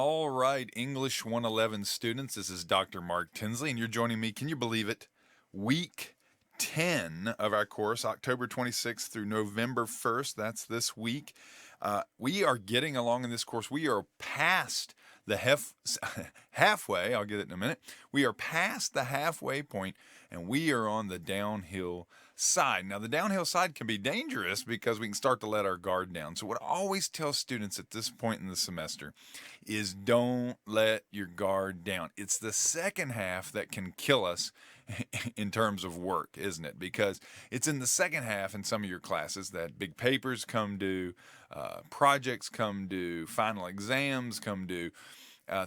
All right, English 111 students, this is Dr. Mark Tinsley, and you're joining me, can you believe it? Week 10 of our course, October 26th through November 1st. That's this week. We are getting along in this course. We are past the halfway, I'll get it in a minute. We are past the halfway point, and we are on the downhill side. Now, the downhill side can be dangerous because we can start to let our guard down. So what I always tell students at this point in the semester is don't let your guard down. It's the second half that can kill us in terms of work, isn't it? Because it's in the second half in some of your classes that big papers come due, projects come due, final exams come due.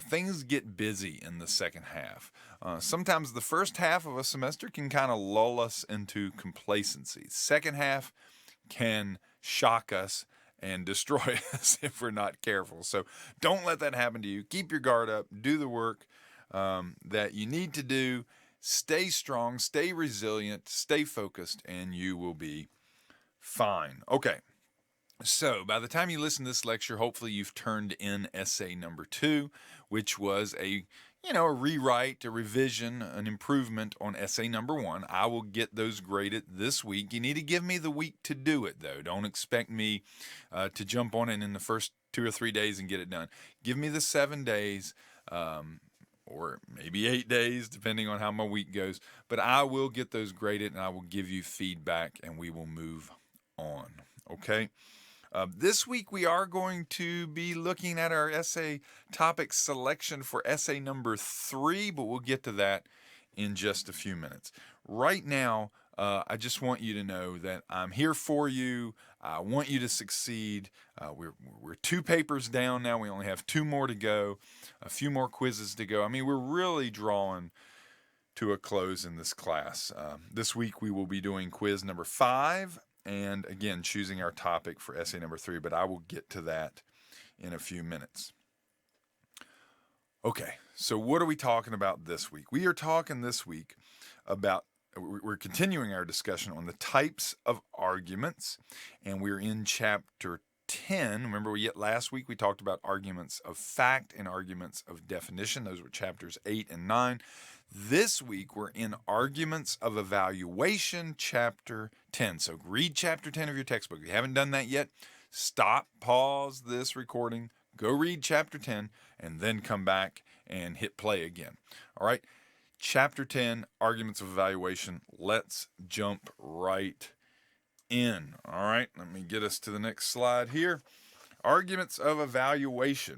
Things get busy in the second half. Sometimes the first half of a semester can kind of lull us into complacency. Second half can shock us and destroy us if we're not careful. So don't let that happen to you. Keep your guard up. Do the work that you need to do. Stay strong, stay resilient, stay focused, and you will be fine. Okay. So, by the time you listen to this lecture, hopefully you've turned in essay number 2, which was a rewrite, a revision, an improvement on essay number 1. I will get those graded this week. You need to give me the week to do it, though. Don't expect me to jump on it in the first 2 or 3 days and get it done. Give me the 7 days, or maybe 8 days, depending on how my week goes. But I will get those graded, and I will give you feedback, and we will move on. Okay? This week we are going to be looking at our essay topic selection for essay number 3, but we'll get to that in just a few minutes. Right now, I just want you to know that I'm here for you. I want you to succeed. We're 2 papers down now. We only have 2 more to go, a few more quizzes to go. I mean, we're really drawing to a close in this class. This week we will be doing quiz number 5. And again, choosing our topic for essay number 3, but I will get to that in a few minutes. Okay, so what are we talking about this week? We are talking this week about, we're continuing our discussion on the types of arguments, and we're in chapter 10. Remember, last week we talked about arguments of fact and arguments of definition. Those were chapters 8 and 9. This week, we're in Arguments of Evaluation, Chapter 10. So read Chapter 10 of your textbook. If you haven't done that yet, stop, pause this recording, go read Chapter 10, and then come back and hit play again. All right? Chapter 10, Arguments of Evaluation. Let's jump right in. All right? Let me get us to the next slide here. Arguments of Evaluation.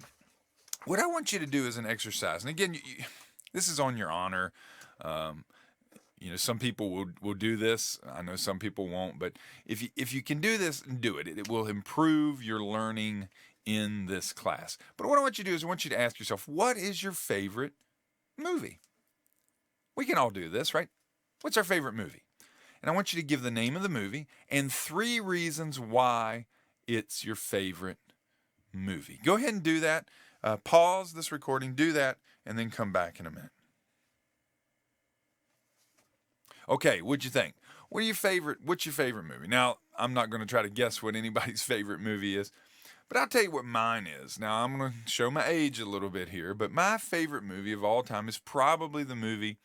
What I want you to do is an exercise. And again, this is on your honor. Some people will do this. I know some people won't, but if you can do this, do it. It will improve your learning in this class. But what I want you to do is I want you to ask yourself, what is your favorite movie? We can all do this, right? What's our favorite movie? And I want you to give the name of the movie and 3 reasons why it's your favorite movie. Go ahead and do that. Pause this recording, do that, and then come back in a minute. Okay, what'd you think? What's your favorite movie? Now, I'm not going to try to guess what anybody's favorite movie is, but I'll tell you what mine is. Now, I'm going to show my age a little bit here, but my favorite movie of all time is probably the movie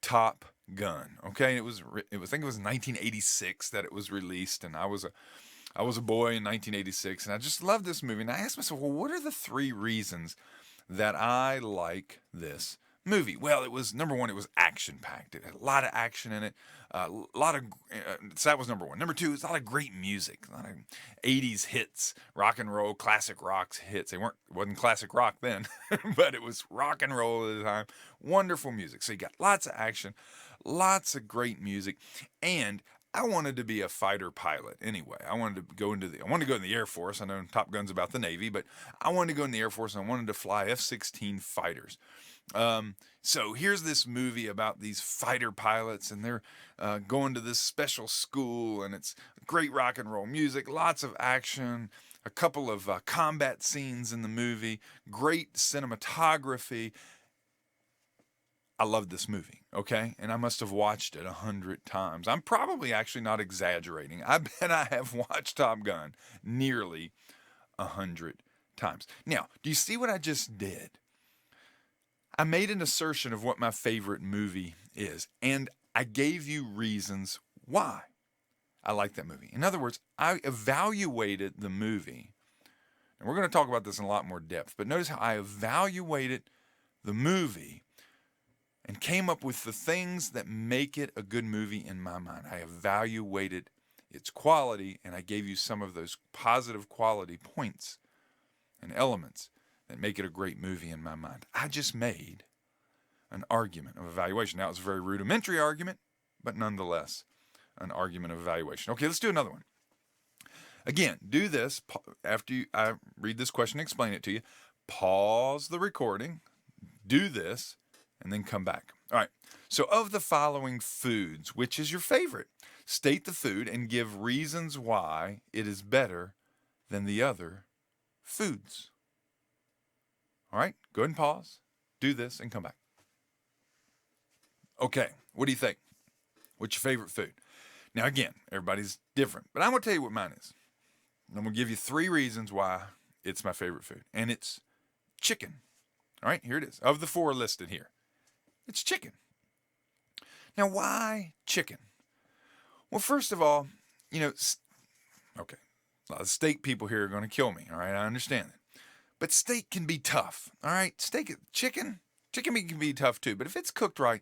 Top Gun. Okay, I think it was 1986 that it was released, and I was a boy in 1986, and I just loved this movie. And I asked myself, well, what are the 3 reasons that I like this movie? Well, it was, number 1, it was action-packed. It had a lot of action in it. So that was number 1. Number 2, it's a lot of great music, a lot of 80s hits, rock and roll, classic rock hits. It wasn't classic rock then, but it was rock and roll at the time. Wonderful music. So you got lots of action, lots of great music, and I wanted to be a fighter pilot anyway. I wanted to go in the Air Force. I know Top Gun's about the Navy, but I wanted to go in the Air Force, and I wanted to fly F-16 fighters. So here's this movie about these fighter pilots, and they're going to this special school, and it's great rock and roll music, lots of action, a couple of combat scenes in the movie, great cinematography. I love this movie, okay? And I must have watched it 100 times. I'm probably actually not exaggerating. I bet I have watched Top Gun nearly 100 times. Now, do you see what I just did? I made an assertion of what my favorite movie is, and I gave you reasons why I like that movie. In other words, I evaluated the movie, and we're going to talk about this in a lot more depth, but notice how I evaluated the movie and came up with the things that make it a good movie in my mind. I evaluated its quality, and I gave you some of those positive quality points and elements that make it a great movie in my mind. I just made an argument of evaluation. Now, it's a very rudimentary argument, but nonetheless, an argument of evaluation. Okay, let's do another one. Again, do this after I read this question and explain it to you. Pause the recording, do this, and then come back. All right, so of the following foods, which is your favorite? State the food and give reasons why it is better than the other foods. All right, go ahead and pause, do this, and come back. Okay, what do you think? What's your favorite food? Now, again, everybody's different, but I'm going to tell you what mine is. I'm going to give you 3 reasons why it's my favorite food, and it's chicken. All right, here it is. Of the 4 listed here, it's chicken. Now, why chicken? Well, first of all, okay, a lot of steak people here are going to kill me, all right? I understand that. But steak can be tough, all right? Chicken meat can be tough too, but if it's cooked right,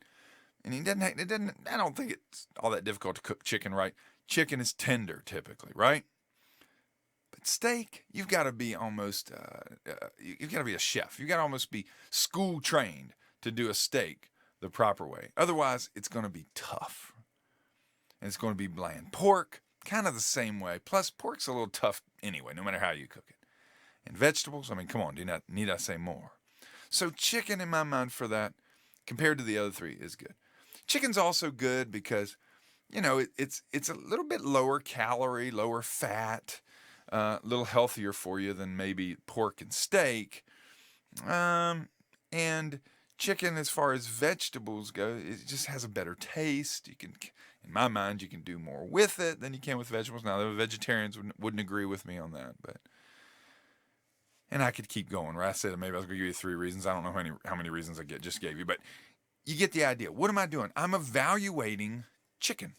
and I don't think it's all that difficult to cook chicken right. Chicken is tender typically, right? But steak, you've got to be almost, you've got to be a chef. You've got to almost be school trained to do a steak the proper way. Otherwise, it's going to be tough. And it's going to be bland. Pork, kind of the same way. Plus, pork's a little tough anyway, no matter how you cook it. And vegetables, I mean, come on, need I say more? So chicken, in my mind, for that, compared to the other 3, is good. Chicken's also good because, it's a little bit lower calorie, lower fat, a little healthier for you than maybe pork and steak. And chicken, as far as vegetables go, it just has a better taste. You can, in my mind, you can do more with it than you can with vegetables. Now, the vegetarians wouldn't agree with me on that, and I could keep going, right? I said maybe I was going to give you 3 reasons. I don't know how many reasons I just gave you, but you get the idea. What am I doing? I'm evaluating chicken,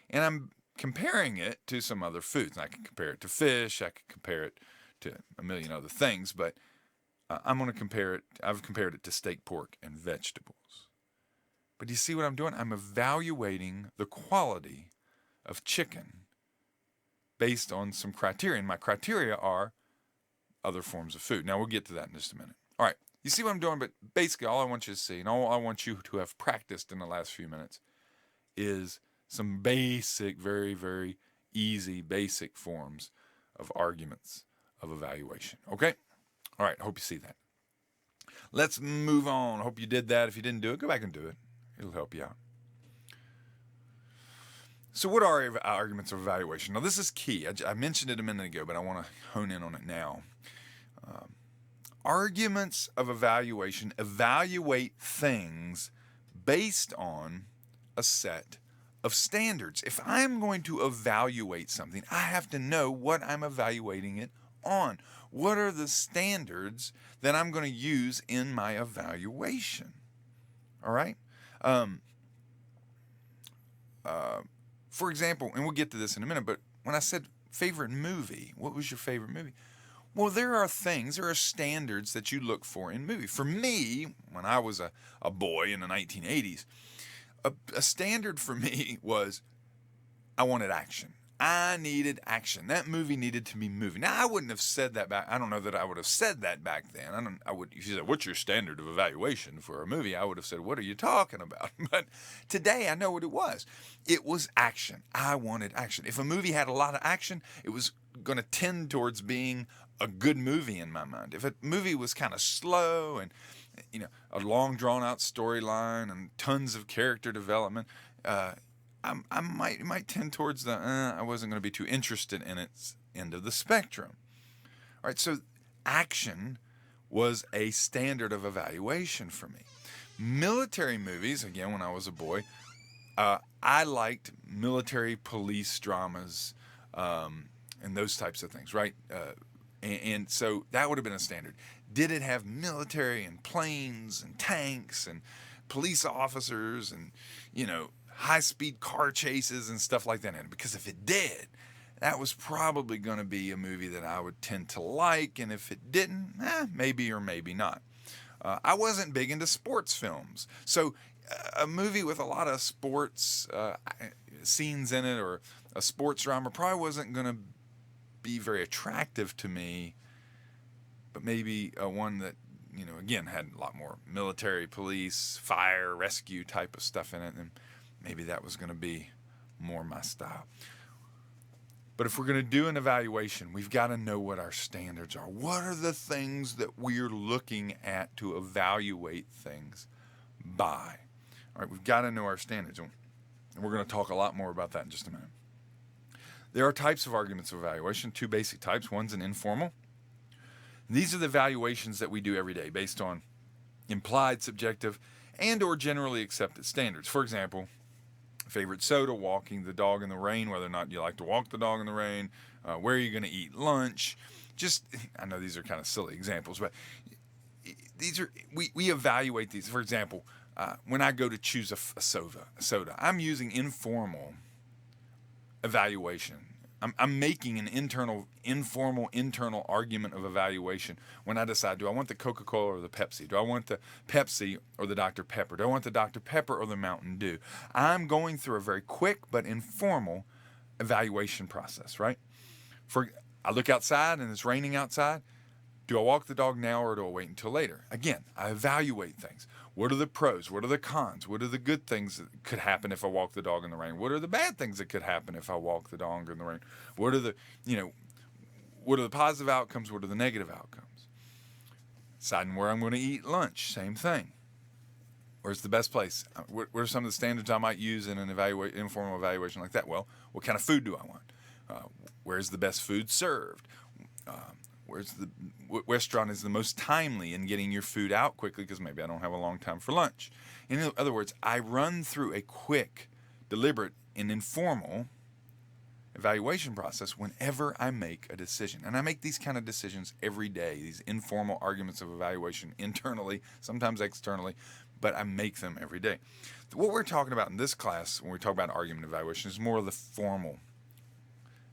and I'm comparing it to some other foods. I can compare it to fish. I can compare it to a million other things, but I'm going to compare it. I've compared it to steak, pork, and vegetables. But do you see what I'm doing? I'm evaluating the quality of chicken based on some criteria, and my criteria are other forms of food. Now, we'll get to that in just a minute. All right, you see what I'm doing? But basically, all I want you to see, and all I want you to have practiced in the last few minutes, is some basic, very, very easy, basic forms of arguments of evaluation. Okay? All right, I hope you see that. Let's move on. I hope you did that. If you didn't do it, go back and do it. It'll help you out. So what are arguments of evaluation? Now, this is key. I mentioned it a minute ago, but I want to hone in on it now. Arguments of evaluation evaluate things based on a set of standards. If I'm going to evaluate something, I have to know what I'm evaluating it on. What are the standards that I'm going to use in my evaluation? All right? For example, and we'll get to this in a minute, but when I said favorite movie, what was your favorite movie? Well, there are standards that you look for in movies. For me, when I was a boy in the 1980s, a standard for me was I wanted action. I needed action. That movie needed to be moving. Now, I wouldn't have said that back. I don't know that I would have said that back then. If you said, what's your standard of evaluation for a movie? I would have said, what are you talking about? But today I know what it was. It was action. I wanted action. If a movie had a lot of action, it was going to tend towards being a good movie in my mind. If a movie was kind of slow and, a long drawn out storyline and tons of character development, I might tend towards I wasn't going to be too interested in its end of the spectrum. All right, so action was a standard of evaluation for me. Military movies, again, when I was a boy, I liked military police dramas and those types of things, right? And so that would have been a standard. Did it have military and planes and tanks and police officers and, high-speed car chases and stuff like that in it? Because if it did, that was probably going to be a movie that I would tend to like. And if it didn't, maybe or maybe not. I wasn't big into sports films. So a movie with a lot of sports scenes in it, or a sports drama, probably wasn't going to be very attractive to me. But maybe one that, again, had a lot more military, police, fire, rescue type of stuff in it, and maybe that was going to be more my style. But if we're going to do an evaluation, we've got to know what our standards are. What are the things that we're looking at to evaluate things by? All right, we've got to know our standards, and we're going to talk a lot more about that in just a minute. There are types of arguments of evaluation, two basic types. One's an informal. These are the evaluations that we do every day based on implied, subjective, and or generally accepted standards. For example, favorite soda, walking the dog in the rain, whether or not you like to walk the dog in the rain, where are you going to eat lunch. I know these are kind of silly examples, but these are, we evaluate these. For example, when I go to choose a soda, I'm using informal evaluation. I'm making an informal internal argument of evaluation when I decide, do I want the Coca-Cola or the Pepsi? Do I want the Pepsi or the Dr. Pepper? Do I want the Dr. Pepper or the Mountain Dew? I'm going through a very quick but informal evaluation process, right? I look outside and it's raining outside. Do I walk the dog now or do I wait until later? Again, I evaluate things. What are the pros? What are the cons? What are the good things that could happen if I walk the dog in the rain? What are the bad things that could happen if I walk the dog in the rain? What are the positive outcomes? What are the negative outcomes? Deciding where I'm going to eat lunch, same thing. Where's the best place? What are some of the standards I might use in an informal evaluation like that? Well, what kind of food do I want? Where's the best food served? What restaurant is the most timely in getting your food out quickly, because maybe I don't have a long time for lunch. In other words, I run through a quick, deliberate, and informal evaluation process whenever I make a decision. And I make these kind of decisions every day, these informal arguments of evaluation internally, sometimes externally, but I make them every day. What we're talking about in this class, when we talk about argument evaluation, is more of the formal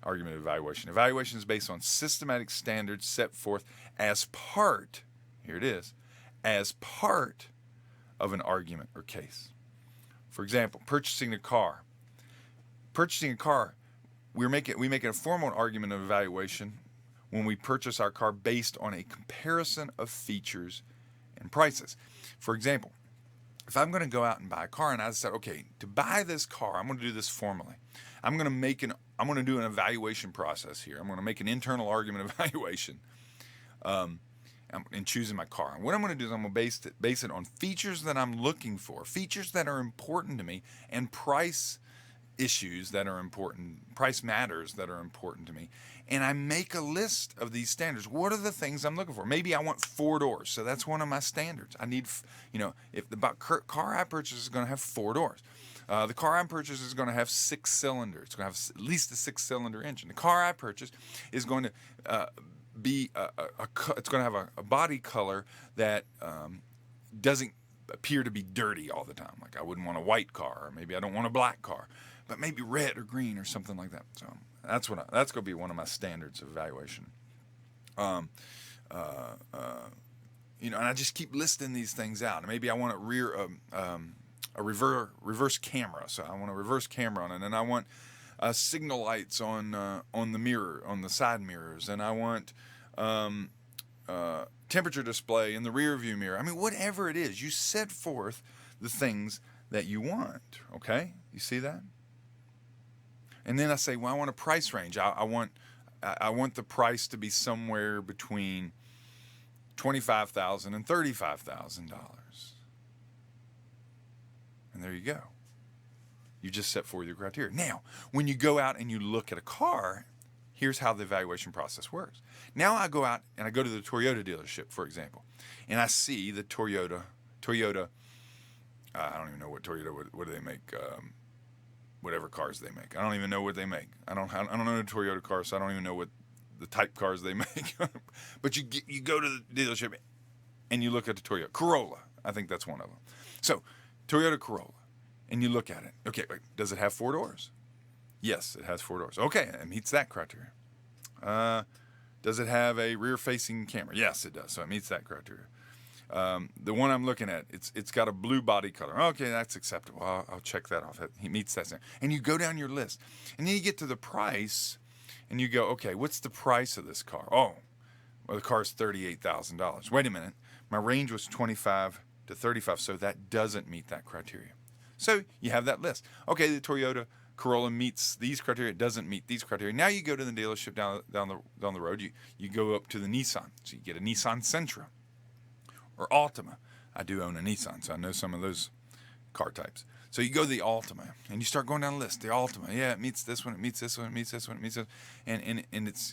argument evaluation. Evaluation is based on systematic standards set forth as part of an argument or case. For example, purchasing a car. We make a formal argument of evaluation when we purchase our car based on a comparison of features and prices. For example, if I'm going to go out and buy a car and I decide, okay, to buy this car, I'm going to do this formally. I'm going to do an evaluation process here. I'm going to make an internal argument evaluation in choosing my car. And what I'm going to do is I'm going to base it on features that I'm looking for, features that are important to me, and price issues that are important, price matters that are important to me. And I make a list of these standards. What are the things I'm looking for? Maybe I want 4 doors, so that's one of my standards. I need, if the car I purchase is going to have 4 doors. The car I purchase is going to have 6 cylinders. It's going to have at least a 6-cylinder engine. The car I purchase is going to it's going to have a body color that doesn't appear to be dirty all the time. Like I wouldn't want a white car, or maybe I don't want a black car, but maybe red or green or something like that. So that's going to be one of my standards of evaluation. And I just keep listing these things out. Maybe I want a reverse camera, so I want a reverse camera on it, and I want signal lights on the mirror, on the side mirrors, and I want temperature display in the rear view mirror. I mean, whatever it is, you set forth the things that you want. Okay, you see that? And then I say, well, I want a price range. I want the price to be somewhere between $25,000 and $35,000. And there you go. You just set forth your criteria. Now, when you go out and you look at a car, here's how the evaluation process works. Now I go out and I go to the Toyota dealership, for example, and I see the Toyota. I don't even know what Toyota. What do they make? Whatever cars they make. I don't even know what they make. I don't know the Toyota cars, so I don't even know what the type cars they make. But you go to the dealership and you look at the Toyota Corolla. I think that's one of them. So Toyota Corolla, and you look at it. Okay, wait, does it have 4 doors? Yes, it has 4 doors. Okay, it meets that criteria. Does it have a rear-facing camera? Yes, it does. So it meets that criteria. The one I'm looking at, it's got a blue body color. Okay, that's acceptable. I'll check that off. He meets that. And you go down your list, and then you get to the price, and you go, okay, what's the price of this car? Oh, well, the car's $38,000. Wait a minute, my range was 25 to 35, so that doesn't meet that criteria. So you have that list. Okay, the Toyota Corolla meets these criteria, it doesn't meet these criteria. Now you go to the dealership down the road, you go up to the Nissan. So you get a Nissan Sentra or Altima. I do own a Nissan, so I know some of those car types. So you go to the Altima and you start going down the list. The Altima, yeah, it meets this one, it meets this one, it meets this one, it meets this one. And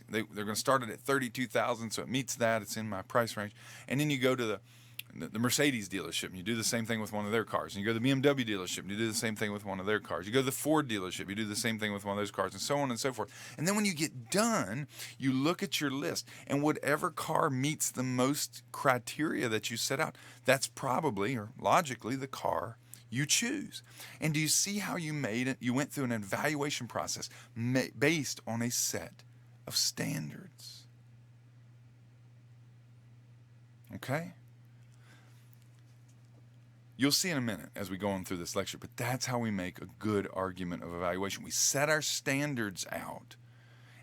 they're going to start it at $32,000, so it meets that. It's in my price range. And then you go to the Mercedes dealership, and you do the same thing with one of their cars. And you go to the BMW dealership, and you do the same thing with one of their cars. You go to the Ford dealership, you do the same thing with one of those cars, and so on and so forth. And then when you get done, you look at your list, and whatever car meets the most criteria that you set out, that's probably, or logically, the car you choose. And do you see how you made it? You went through an evaluation process based on a set of standards. Okay? You'll see in a minute as we go on through this lecture, but that's how we make a good argument of evaluation. We set our standards out,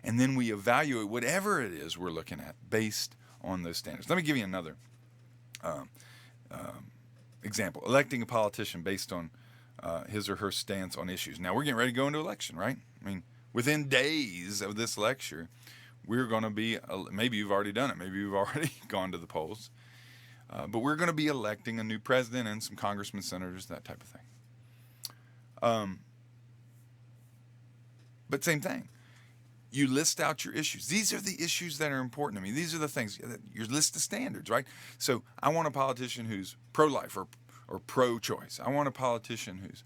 and then we evaluate whatever it is we're looking at based on those standards. Let me give you another example. Electing a politician based on his or her stance on issues. Now, we're getting ready to go into election, right? I mean, within days of this lecture, we're going to be, maybe you've already done it, maybe you've already gone to the polls. But we're going to be electing a new president and some congressmen, senators, that type of thing. But same thing. You list out your issues. These are the issues that are important to me. These are the things, your list of standards, right? So I want a politician who's pro-life or pro-choice. I want a politician who's,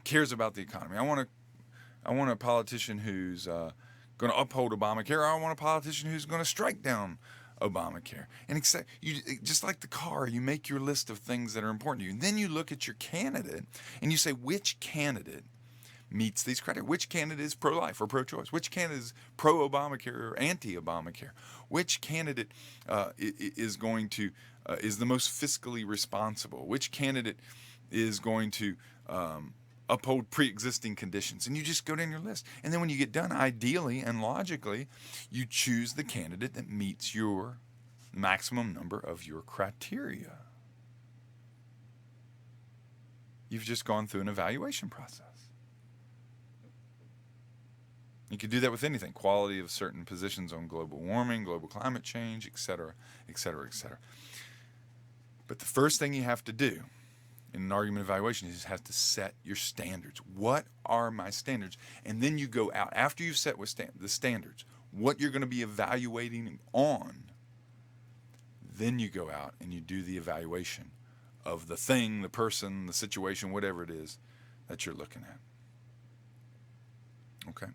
cares about the economy. I want a politician who's going to uphold Obamacare. Or I want a politician who's going to strike down Obamacare. And just like the car, you make your list of things that are important to you. And then you look at your candidate and you say, which candidate meets these criteria? Which candidate is pro-life or pro-choice? Which candidate is pro-Obamacare or anti-Obamacare? Which candidate is going to is the most fiscally responsible? Which candidate is going to uphold pre-existing conditions? And you just go down your list. And then when you get done, ideally and logically, you choose the candidate that meets your maximum number of your criteria. You've just gone through an evaluation process. You could do that with anything, quality of certain positions on global warming, global climate change, etc., etc., etc. But the first thing you have to do in an argument evaluation is you have to set your standards. What are my standards? And then you go out, after you've set the standards, what you're going to be evaluating on, then you go out and you do the evaluation of the thing, the person, the situation, whatever it is that you're looking at. Okay?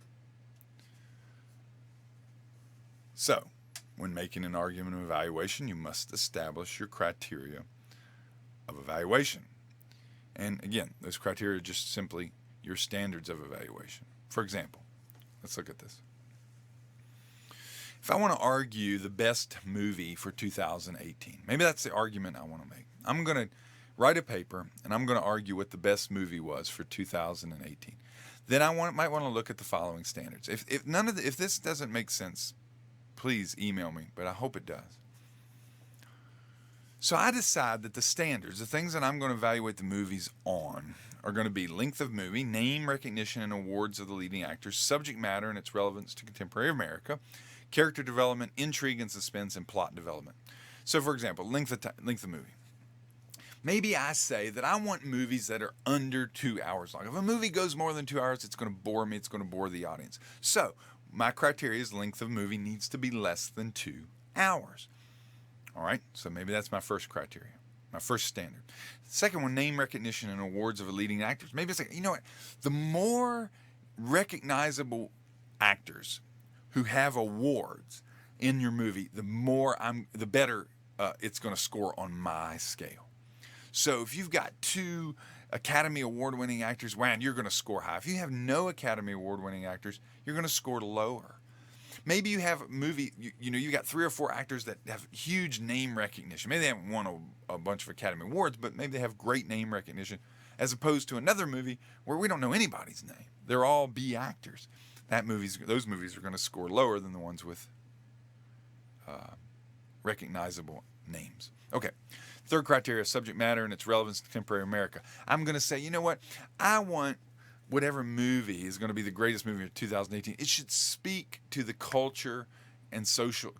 So, when making an argument of evaluation, you must establish your criteria of evaluation. And again, those criteria are just simply your standards of evaluation. For example, let's look at this. If I want to argue the best movie for 2018, maybe that's the argument I want to make. I'm going to write a paper and I'm going to argue what the best movie was for 2018. Then I might want to look at the following standards. If this doesn't make sense, please email me, but I hope it does. So I decide that the standards, the things that I'm going to evaluate the movies on, are going to be length of movie, name recognition and awards of the leading actors, subject matter and its relevance to contemporary America, character development, intrigue and suspense, and plot development. So, for example, length of movie. Maybe I say that I want movies that are under 2 hours long. If a movie goes more than 2 hours, it's going to bore me. It's going to bore the audience. So my criteria is length of movie needs to be less than 2 hours. All right, so maybe that's my first criteria, my first standard. Second one, name recognition and awards of leading actors. Maybe it's like, you know what, the more recognizable actors who have awards in your movie, the better it's going to score on my scale. So if you've got 2 Academy Award winning actors, wow, you're going to score high. If you have no Academy Award winning actors, you're going to score lower. Maybe you have a movie, you got 3 or 4 actors that have huge name recognition. Maybe they haven't won a bunch of Academy Awards, but maybe they have great name recognition, as opposed to another movie where we don't know anybody's name. They're all B actors. Those movies are going to score lower than the ones with recognizable names. Okay. Third criteria, subject matter and its relevance to contemporary America. I'm going to say, you know what? I want whatever movie is going to be the greatest movie of 2018. It should speak to the cultural and social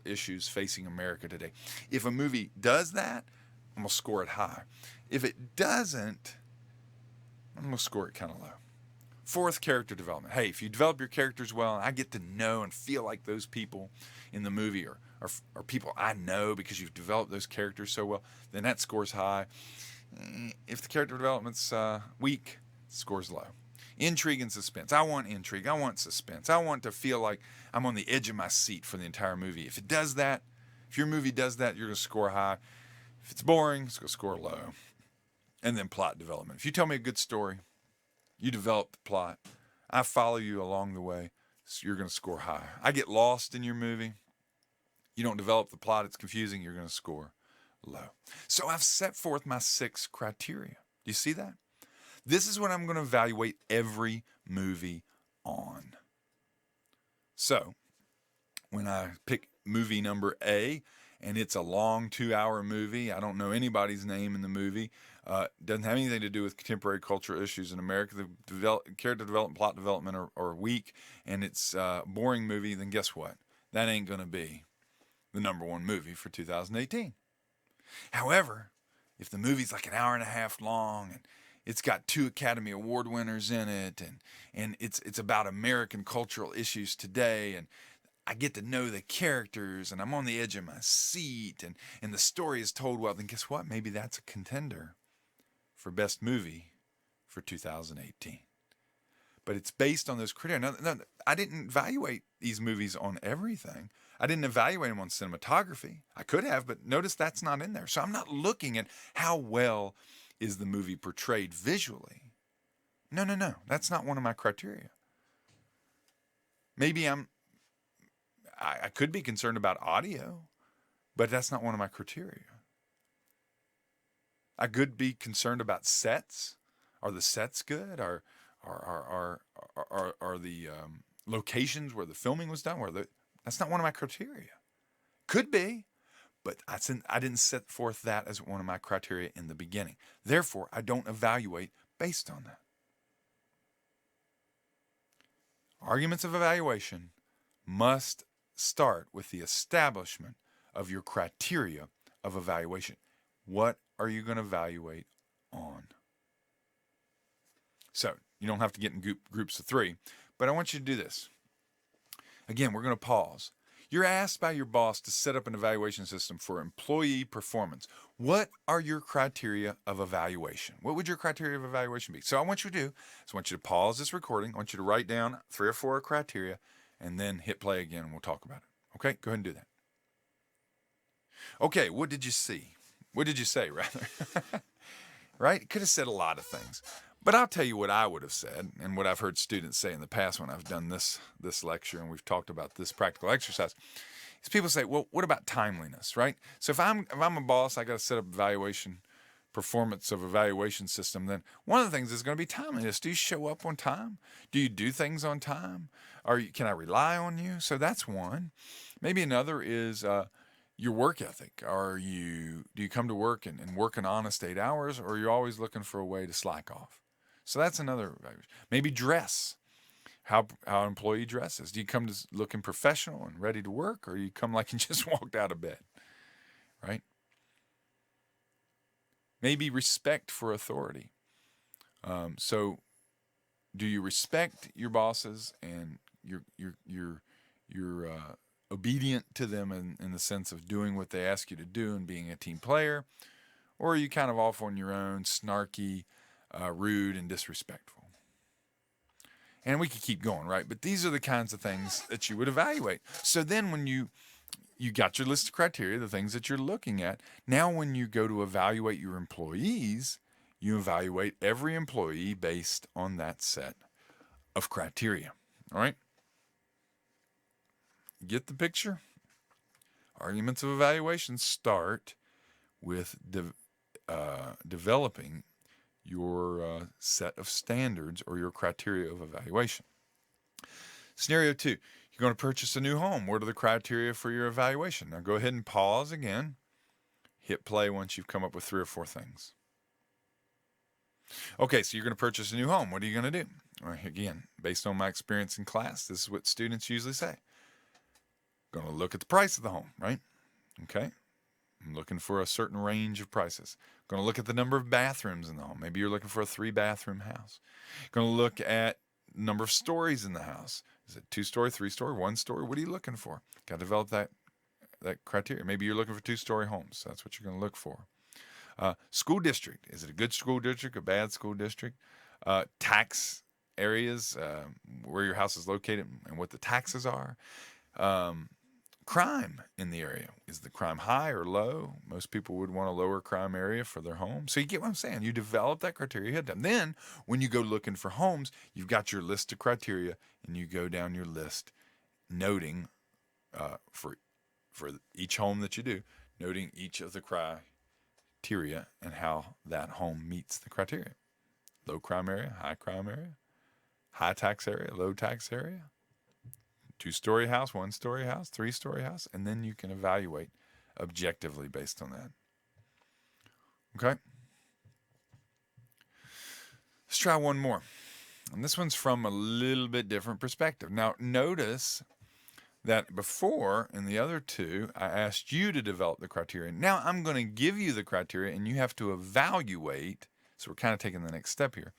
issues facing America today. If a movie does that, I'm going to score it high. If it doesn't, I'm going to score it kind of low. Fourth, character development. Hey, if you develop your characters well, and I get to know and feel like those people in the movie are people I know because you've developed those characters so well, then that scores high. If the character development's weak, it scores low. Intrigue and suspense. I want intrigue. I want suspense. I want to feel like I'm on the edge of my seat for the entire movie. If it does that, if your movie does that, you're going to score high. If it's boring, it's going to score low. And then plot development. If you tell me a good story, you develop the plot, I follow you along the way, so you're going to score high. I get lost in your movie, you don't develop the plot, it's confusing, you're going to score low. So I've set forth my 6 criteria. Do you see that? This is what I'm going to evaluate every movie on. So when I pick movie number A, and it's a long 2-hour movie, I don't know anybody's name in the movie, doesn't have anything to do with contemporary cultural issues in America, the character development, plot development are weak, and it's a boring movie, then guess what? That ain't going to be the number 1 movie for 2018. However, if the movie's like an hour and a half long, and it's got 2 Academy Award winners in it, and it's about American cultural issues today, and I get to know the characters, and I'm on the edge of my seat, and the story is told well, then guess what? Maybe that's a contender for best movie for 2018. But it's based on those criteria. Now, I didn't evaluate these movies on everything. I didn't evaluate them on cinematography. I could have, but notice that's not in there. So I'm not looking at how well is the movie portrayed visually. No. That's not one of my criteria. Maybe I could be concerned about audio, but that's not one of my criteria. I could be concerned about sets. Are the sets good? Are the locations where the filming was done? That's not one of my criteria. Could be, but I didn't set forth that as one of my criteria in the beginning. Therefore, I don't evaluate based on that. Arguments of evaluation must start with the establishment of your criteria of evaluation. What are you going to evaluate on? So, you don't have to get in groups of 3, but I want you to do this. Again, we're going to pause. You're asked by your boss to set up an evaluation system for employee performance. What are your criteria of evaluation? What would your criteria of evaluation be? So I want you to pause this recording. I want you to write down 3 or 4 criteria and then hit play again and we'll talk about it. Okay, go ahead and do that. Okay, what did you see? What did you say, rather? Right? It could have said a lot of things. But I'll tell you what I would have said, and what I've heard students say in the past when I've done this lecture and we've talked about this practical exercise, is people say, well, what about timeliness, right? So if I'm a boss, I got to set up performance of evaluation system, then one of the things is going to be timeliness. Do you show up on time? Do you do things on time? Can I rely on you? So that's one. Maybe another is your work ethic. Do you come to work and work an honest 8 hours, or are you always looking for a way to slack off? So that's another. Maybe dress. How an employee dresses. Do you come to looking professional and ready to work, or you come like you just walked out of bed, right? Maybe respect for authority. So do you respect your bosses and you're obedient to them in the sense of doing what they ask you to do and being a team player? Or are you kind of off on your own, snarky, rude, and disrespectful? And we could keep going, right? But these are the kinds of things that you would evaluate. So then when you got your list of criteria, the things that you're looking at, now when you go to evaluate your employees, you evaluate every employee based on that set of criteria. All right? Get the picture? Arguments of evaluation start with developing your set of standards or your criteria of evaluation. Scenario 2, you're going to purchase a new home. What are the criteria for your evaluation? Now go ahead and pause again. Hit play once you've come up with 3 or 4 things. Okay, so you're going to purchase a new home. What are you going to do? Well, again, based on my experience in class, this is what students usually say. Going to look at the price of the home, right? Okay. I'm looking for a certain range of prices. Going to look at the number of bathrooms in the home. Maybe you're looking for a 3-bathroom house. Going to look at number of stories in the house. Is it 2-story, 3-story, 1-story? What are you looking for? Got to develop that criteria. Maybe you're looking for 2-story homes. So that's what you're going to look for. School district. Is it a good school district, a bad school district? Tax areas, where your house is located and what the taxes are. Crime in the area. Is the crime high or low? Most people would want a lower crime area for their home. So you get what I'm saying. You develop that criteria ahead of time. Then when you go looking for homes, you've got your list of criteria and you go down your list noting for each home that you do, noting each of the criteria and how that home meets the criteria. Low crime area, high tax area, low tax area. 2-story house, 1-story house, 3-story house, and then you can evaluate objectively based on that. Okay? Let's try one more. And this one's from a little bit different perspective. Now, notice that before, in the other 2, I asked you to develop the criteria. Now, I'm going to give you the criteria, and you have to evaluate. So we're kind of taking the next step here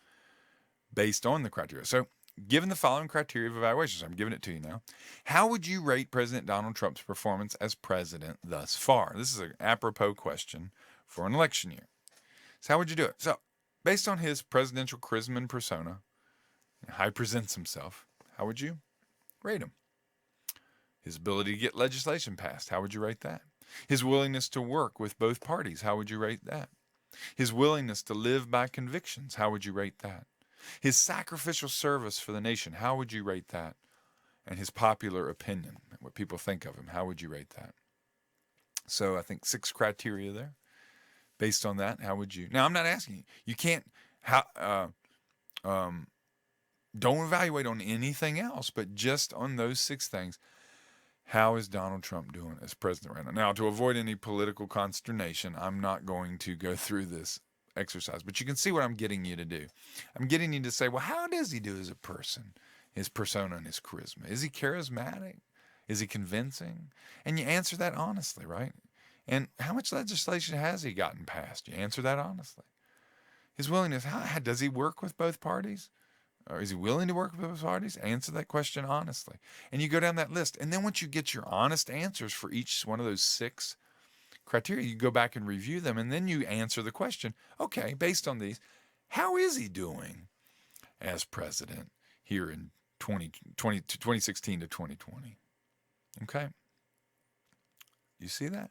based on the criteria. So, given the following criteria of evaluation, so I'm giving it to you now, how would you rate President Donald Trump's performance as president thus far? This is an apropos question for an election year. So how would you do it? So based on his presidential charisma and persona, how he presents himself, how would you rate him? His ability to get legislation passed, how would you rate that? His willingness to work with both parties, how would you rate that? His willingness to live by convictions, how would you rate that? His sacrificial service for the nation, how would you rate that? And his popular opinion, what people think of him, how would you rate that? So I think 6 criteria there. Based on that, how would you? Now, I'm not asking you. You can't, don't evaluate on anything else, but just on those 6 things. How is Donald Trump doing as president right now? Now, to avoid any political consternation, I'm not going to go through this exercise, but you can see what I'm getting you to do. I'm getting you to say, well, how does he do as a person? His persona and his charisma. Is he charismatic? Is he convincing? And you answer that honestly, right? And how much legislation has he gotten passed? You answer that honestly. His willingness, how does he work with both parties? Or is he willing to work with both parties? Answer that question honestly. And you go down that list. And then once you get your honest answers for each one of those 6 criteria, you go back and review them, and then you answer the question, okay, based on these, how is he doing as president here in 2016 to 2020? Okay? You see that?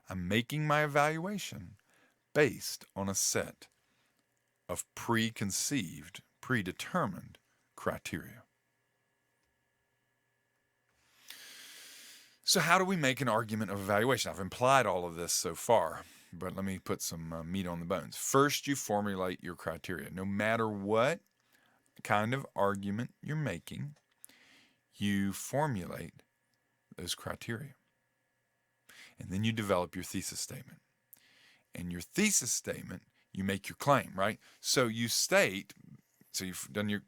I'm making my evaluation based on a set of preconceived, predetermined criteria. So how do we make an argument of evaluation? I've implied all of this so far, but let me put some meat on the bones. First, you formulate your criteria. No matter what kind of argument you're making, you formulate those criteria. And then you develop your thesis statement. And your thesis statement, you make your claim, right? So you state, so you've done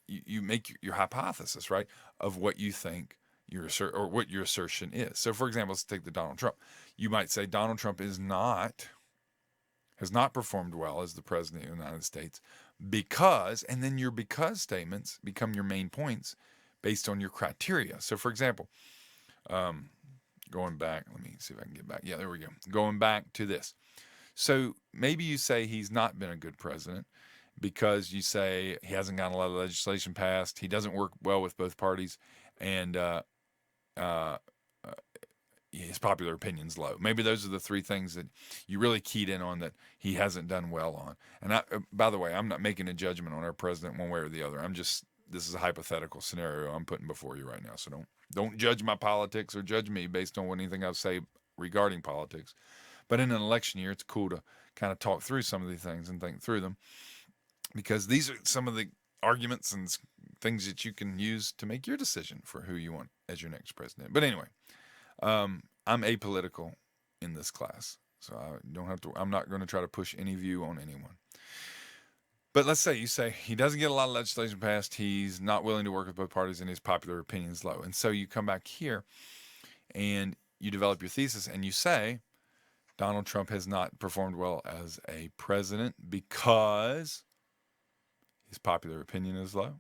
you make your hypothesis, right, of what you think what your assertion is. So, for example, let's take the Donald Trump. You might say Donald Trump has not performed well as the president of the United States because, and then your because statements become your main points based on your criteria. So, for example, going back, let me see if I can get back. Yeah, there we go. Going back to this. So maybe you say he's not been a good president because you say he hasn't gotten a lot of legislation passed, he doesn't work well with both parties, and his popular opinion's low. Maybe those are the three things that you really keyed in on that he hasn't done well on. And by the way, I'm not making a judgment on our president one way or the other. This is a hypothetical scenario I'm putting before you right now. So don't judge my politics or judge me based on anything I say regarding politics. But in an election year, it's cool to kind of talk through some of these things and think through them, because these are some of the arguments and things that you can use to make your decision for who you want as your next president. But anyway, I'm apolitical in this class, so I'm not going to try to push any view on anyone. But let's say you say he doesn't get a lot of legislation passed, he's not willing to work with both parties, and his popular opinion is low. And so you come back here and you develop your thesis and you say Donald Trump has not performed well as a president because his popular opinion is low,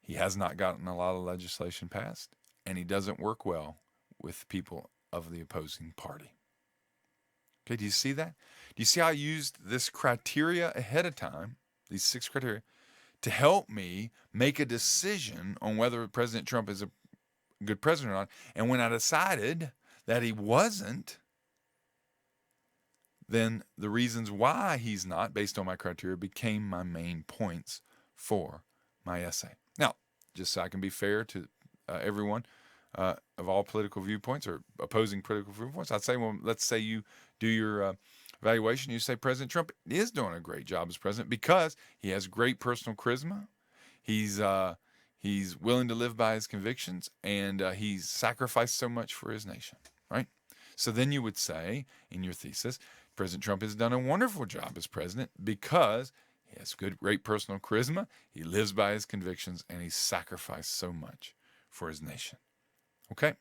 he has not gotten a lot of legislation passed, and he doesn't work well with people of the opposing party. Okay, do you see that? Do you see how I used this criteria ahead of time, these 6 criteria, to help me make a decision on whether President Trump is a good president or not? And when I decided that he wasn't, then the reasons why he's not, based on my criteria, became my main points for my essay. Now, just so I can be fair to everyone of all political viewpoints or opposing political viewpoints, I'd say, well, let's say you do your evaluation, you say President Trump is doing a great job as president because he has great personal charisma, he's willing to live by his convictions, and he's sacrificed so much for his nation, right? So then you would say in your thesis, President Trump has done a wonderful job as president because he has great personal charisma, he lives by his convictions, and he's sacrificed so much for his nation. Okay?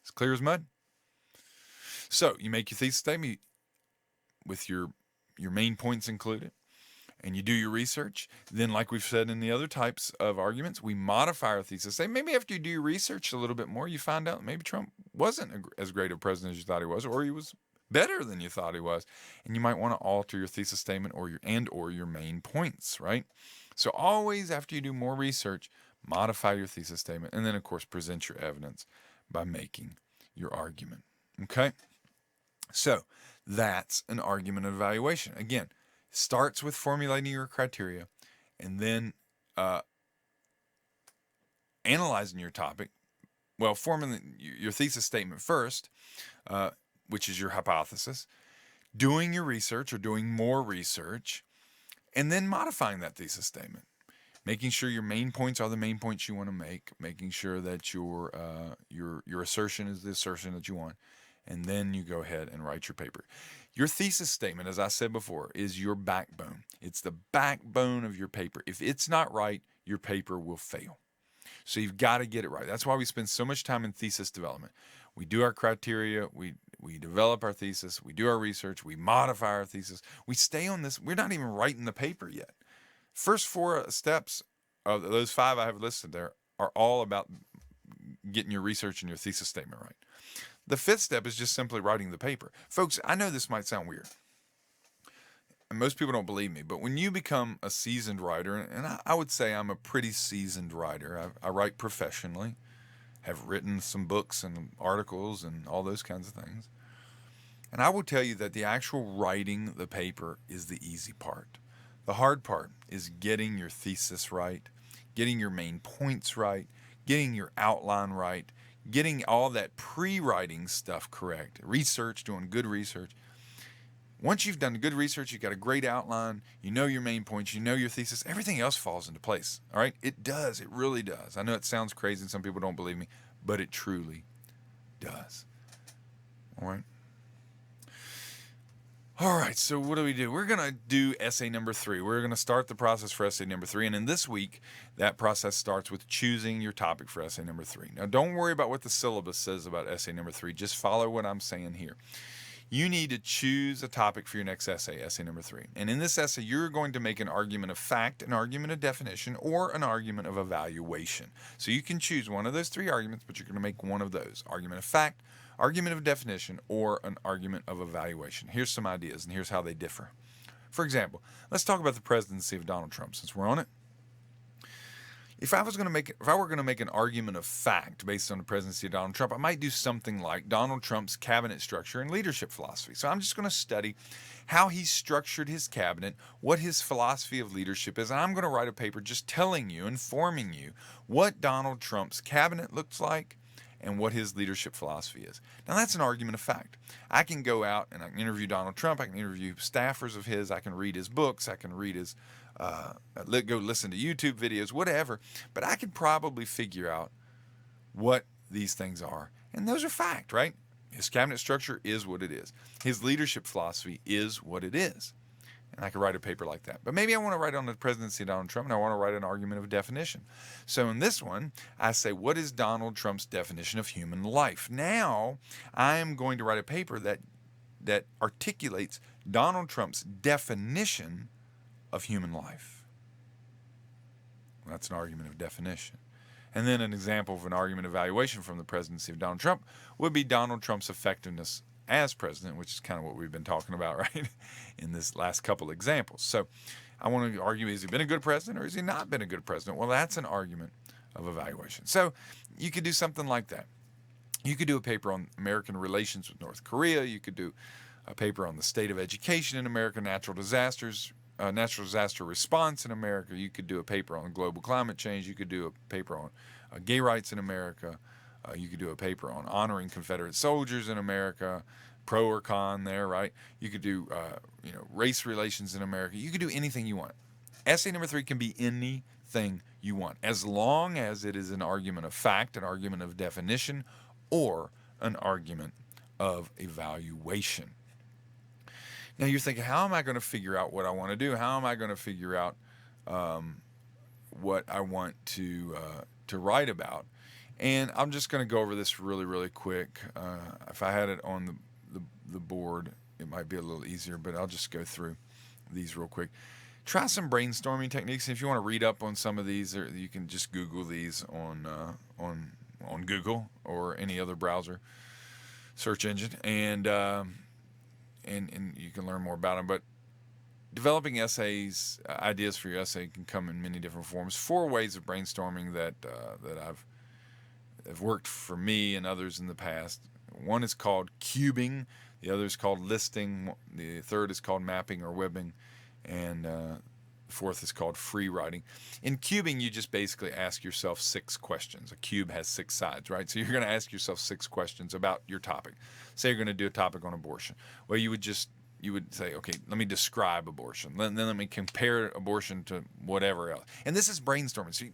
It's clear as mud. So you make your thesis statement with your main points included, and you do your research. Then, like we've said in the other types of arguments, we modify our thesis. Say maybe after you do your research a little bit more, you find out maybe Trump wasn't as great a president as you thought he was, or he was better than you thought he was, and you might want to alter your thesis statement or your main points, right? So always after you do more research, modify your thesis statement, and then of course present your evidence by making your argument. Okay? So that's an argument of evaluation. Again, starts with formulating your criteria and then analyzing your topic. Well, forming your thesis statement first, which is your hypothesis, doing your research or doing more research, and then modifying that thesis statement. Making sure your main points are the main points you want to make, making sure that your assertion is the assertion that you want, and then you go ahead and write your paper. Your thesis statement, as I said before, is your backbone. It's the backbone of your paper. If it's not right, your paper will fail. So you've got to get it right. That's why we spend so much time in thesis development. We do our criteria, we develop our thesis, we do our research, we modify our thesis. We stay on this. We're not even writing the paper yet. First 4 steps of those 5 I have listed there are all about getting your research and your thesis statement right. The 5th step is just simply writing the paper. Folks, I know this might sound weird, and most people don't believe me, but when you become a seasoned writer, and I would say I'm a pretty seasoned writer, I write professionally, have written some books and articles and all those kinds of things, and I will tell you that the actual writing the paper is the easy part. The hard part is getting your thesis right, getting your main points right, getting your outline right, getting all that pre-writing stuff correct, research, doing good research. Once you've done good research, you've got a great outline, you know your main points, you know your thesis, everything else falls into place, all right? It does. It really does. I know it sounds crazy and some people don't believe me, but it truly does, all right? All right, so what do? We're going to do essay number 3. We're going to start the process for essay number 3. And in this week, that process starts with choosing your topic for essay number 3. Now, don't worry about what the syllabus says about essay number 3. Just follow what I'm saying here. You need to choose a topic for your next essay, essay number 3. And in this essay, you're going to make an argument of fact, an argument of definition, or an argument of evaluation. So you can choose one of those 3 arguments, but you're going to make one of those. Argument of fact, argument of definition, or an argument of evaluation. Here's some ideas, and here's how they differ. For example, let's talk about the presidency of Donald Trump since we're on it. If I were going to make an argument of fact based on the presidency of Donald Trump, I might do something like Donald Trump's cabinet structure and leadership philosophy. So I'm just going to study how he structured his cabinet, what his philosophy of leadership is, and I'm going to write a paper just telling you, informing you what Donald Trump's cabinet looks like and what his leadership philosophy is. Now that's an argument of fact. I can go out and I can interview Donald Trump, I can interview staffers of his, I can read his books, I can read his go listen to YouTube videos, whatever, but I could probably figure out what these things are. And those are fact, right? His cabinet structure is what it is. His leadership philosophy is what it is. And I could write a paper like that. But maybe I want to write on the presidency of Donald Trump, and I want to write an argument of definition. So in this one, I say, what is Donald Trump's definition of human life? Now, I am going to write a paper that articulates Donald Trump's definition of human life. Well, that's an argument of definition. And then an example of an argument evaluation from the presidency of Donald Trump would be Donald Trump's effectiveness as president, which is kind of what we've been talking about, right, in this last couple examples. So I want to argue, has he been a good president or has he not been a good president? Well, that's an argument of evaluation. So you could do something like that. You could do a paper on American relations with North Korea. You could do a paper on the state of education in America, natural disaster response in America. You could do a paper on global climate change. You could do a paper on gay rights in America. You could do a paper on honoring Confederate soldiers in America, pro or con there, right? You could do, race relations in America. You could do anything you want. Essay number 3 can be anything you want, as long as it is an argument of fact, an argument of definition, or an argument of evaluation. Now you're thinking, how am I going to figure out what I want to do? How am I going to figure out what I want to write about? And I'm just going to go over this really, really quick. If I had it on the board, it might be a little easier, but I'll just go through these real quick. Try some brainstorming techniques. If you want to read up on some of these, or you can just Google these on Google or any other browser search engine, and you can learn more about them. But developing essays, ideas for your essay can come in many different forms. 4 ways of brainstorming that have worked for me and others in the past. One is called cubing, the other is called listing, the third is called mapping or webbing, and the fourth is called free writing. In cubing, you just basically ask yourself 6 questions. A cube has 6 sides, right? So you're going to ask yourself 6 questions about your topic. Say you're going to do a topic on abortion. Well, you would say, okay, let me describe abortion. Then let me compare abortion to whatever else. And this is brainstorming. So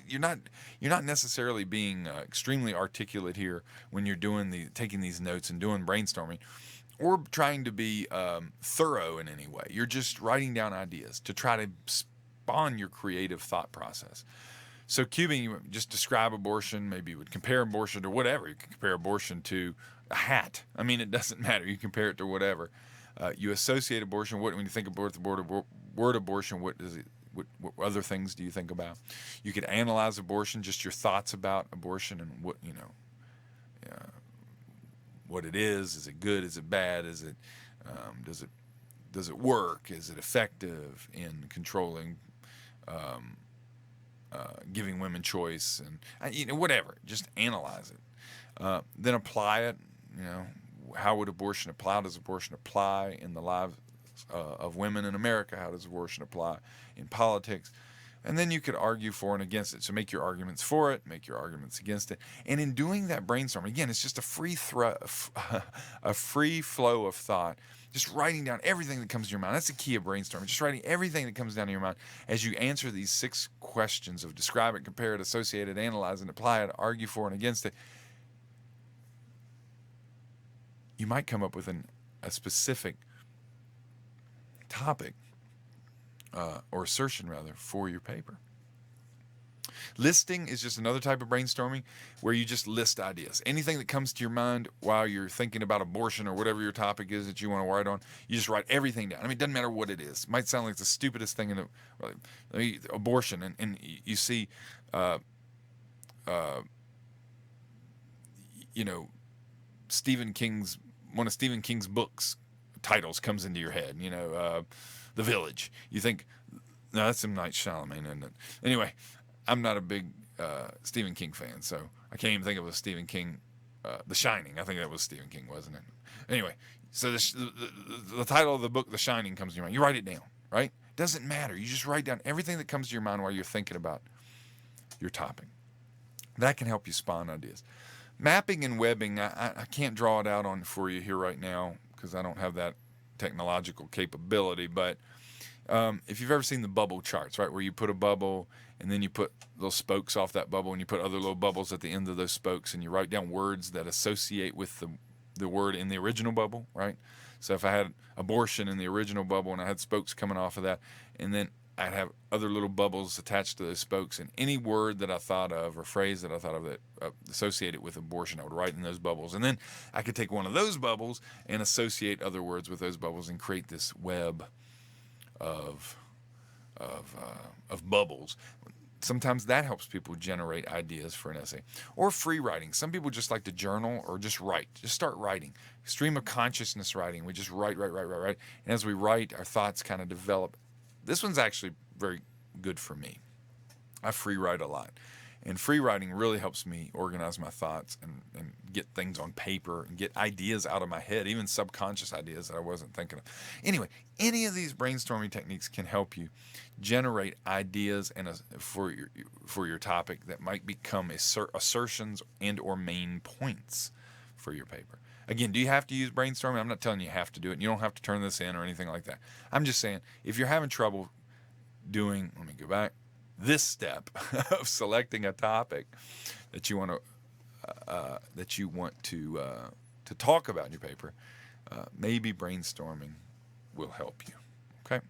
you're not necessarily being extremely articulate here when you're taking these notes and doing brainstorming, or trying to be thorough in any way. You're just writing down ideas to try to spawn your creative thought process. So cubing, you would just describe abortion. Maybe you would compare abortion to whatever. You can compare abortion to a hat. I mean, it doesn't matter. You compare it to whatever. You associate abortion. When you think about the word abortion, what other things do you think about? You could analyze abortion, just your thoughts about abortion and what it is. Is it good? Is it bad? Is it does it work? Is it effective in controlling, giving women choice, and whatever? Just analyze it. Then apply it. How would abortion apply? How does abortion apply in the lives of women in America? How does abortion apply in politics? And then you could argue for and against it. So make your arguments for it, make your arguments against it. And in doing that brainstorming, again, it's just a free flow of thought. Just writing down everything that comes to your mind. That's the key of brainstorming. Just writing everything that comes down to your mind as you answer these 6 questions of describe it, compare it, associate it, analyze it, apply it, argue for and against it. You might come up with a specific topic or assertion, rather, for your paper. Listing is just another type of brainstorming where you just list ideas. Anything that comes to your mind while you're thinking about abortion or whatever your topic is that you want to write on, you just write everything down. I mean, it doesn't matter what it is. It might sound like the stupidest thing in abortion, and you see, one of Stephen King's books titles comes into your head. The Village. You think, no, that's M. Night Shyamalan, isn't it? Anyway, I'm not a big Stephen King fan, so I can't even think of a Stephen King. The Shining. I think that was Stephen King, wasn't it? Anyway, so the title of the book, The Shining, comes to your mind. You write it down, right? Doesn't matter. You just write down everything that comes to your mind while you're thinking about your topic. That can help you spawn ideas. Mapping and webbing, I can't draw it out on for you here right now because I don't have that technological capability, but if you've ever seen the bubble charts, right, where you put a bubble and then you put little spokes off that bubble and you put other little bubbles at the end of those spokes and you write down words that associate with the word in the original bubble, right? So if I had abortion in the original bubble and I had spokes coming off of that, and then I'd have other little bubbles attached to those spokes, and any word that I thought of or phrase that I thought of that associated with abortion, I would write in those bubbles. And then I could take one of those bubbles and associate other words with those bubbles and create this web of bubbles. Sometimes that helps people generate ideas for an essay. Or free writing. Some people just like to journal or just write. Just start writing. Stream of consciousness writing. We just write. And as we write, our thoughts kind of develop. This one's actually very good for me. I free write a lot. And free writing really helps me organize my thoughts and get things on paper and get ideas out of my head, even subconscious ideas that I wasn't thinking of. Anyway, any of these brainstorming techniques can help you generate ideas for your topic that might become assertions and or main points for your paper. Again, do you have to use brainstorming? I'm not telling you have to do it. You don't have to turn this in or anything like that. I'm just saying, if you're having trouble doing, let me go back, this step of selecting a topic that you want to talk about in your paper, maybe brainstorming will help you. Okay.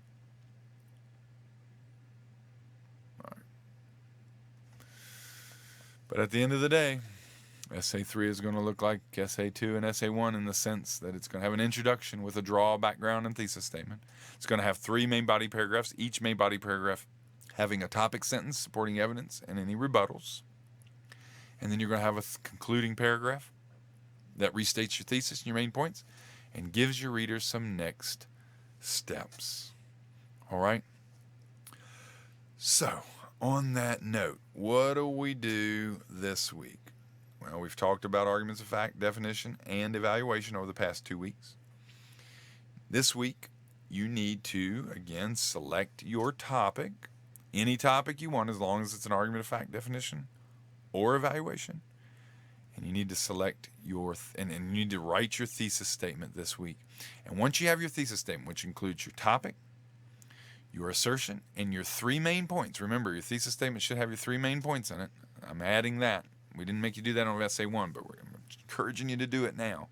All right. But at the end of the day, Essay 3 is going to look like Essay 2 and Essay 1 in the sense that it's going to have an introduction with a draw, background, and thesis statement. It's going to have 3 main body paragraphs, each main body paragraph having a topic sentence supporting evidence and any rebuttals. And then you're going to have a concluding paragraph that restates your thesis and your main points and gives your readers some next steps. All right? So, on that note, what do we do this week? Well, we've talked about arguments of fact, definition, and evaluation over the past 2 weeks. This week, you need to, again, select your topic, any topic you want, as long as it's an argument of fact, definition, or evaluation. And you need to select and you need to write your thesis statement this week. And once you have your thesis statement, which includes your topic, your assertion, and your 3 main points. Remember, your thesis statement should have your 3 main points in it. I'm adding that. We didn't make you do that on Essay 1, but I'm encouraging you to do it now.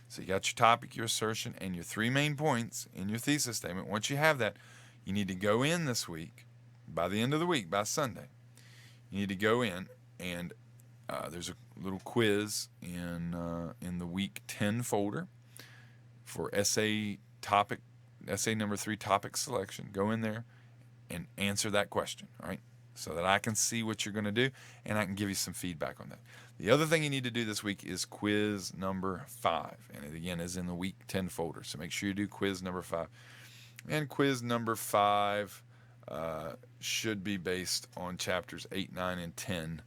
So you got your topic, your assertion, and your 3 main points in your thesis statement. Once you have that, you need to go in this week, by the end of the week, by Sunday. You need to go in, and there's a little quiz in the Week 10 folder for essay number 3, topic selection. Go in there and answer that question, all right? So that I can see what you're going to do, and I can give you some feedback on that. The other thing you need to do this week is quiz number 5, and it again is in the Week 10 folder. So make sure you do quiz number 5. And quiz number 5 should be based on chapters 8, 9, and 10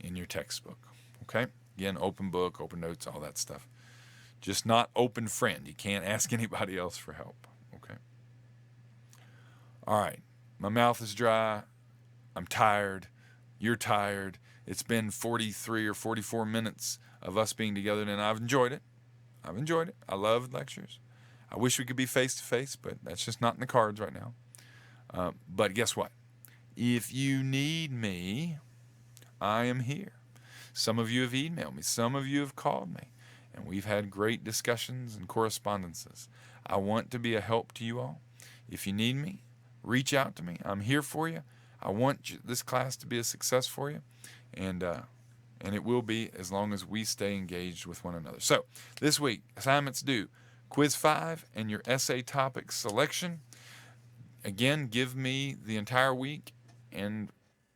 in your textbook. Okay? Again, open book, open notes, all that stuff. Just not open friend. You can't ask anybody else for help. Okay? All right. My mouth is dry. I'm tired. You're tired. It's been 43 or 44 minutes of us being together, and I've enjoyed it. I love lectures. I wish we could be face-to-face, but that's just not in the cards right now. But guess what? If you need me, I am here. Some of you have emailed me. Some of you have called me. And we've had great discussions and correspondences. I want to be a help to you all. If you need me, reach out to me. I'm here for you. I want this class to be a success for you, and it will be as long as we stay engaged with one another. So this week, assignments due, quiz 5 and your essay topic selection. Again, give me the entire week, and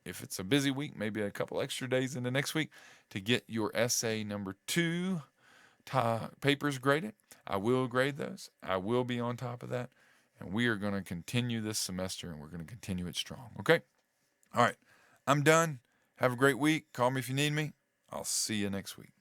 if it's a busy week, maybe a couple extra days into next week to get your essay number 2 papers graded. I will grade those. I will be on top of that. And we are going to continue this semester, and we're going to continue it strong. Okay? All right. I'm done. Have a great week. Call me if you need me. I'll see you next week.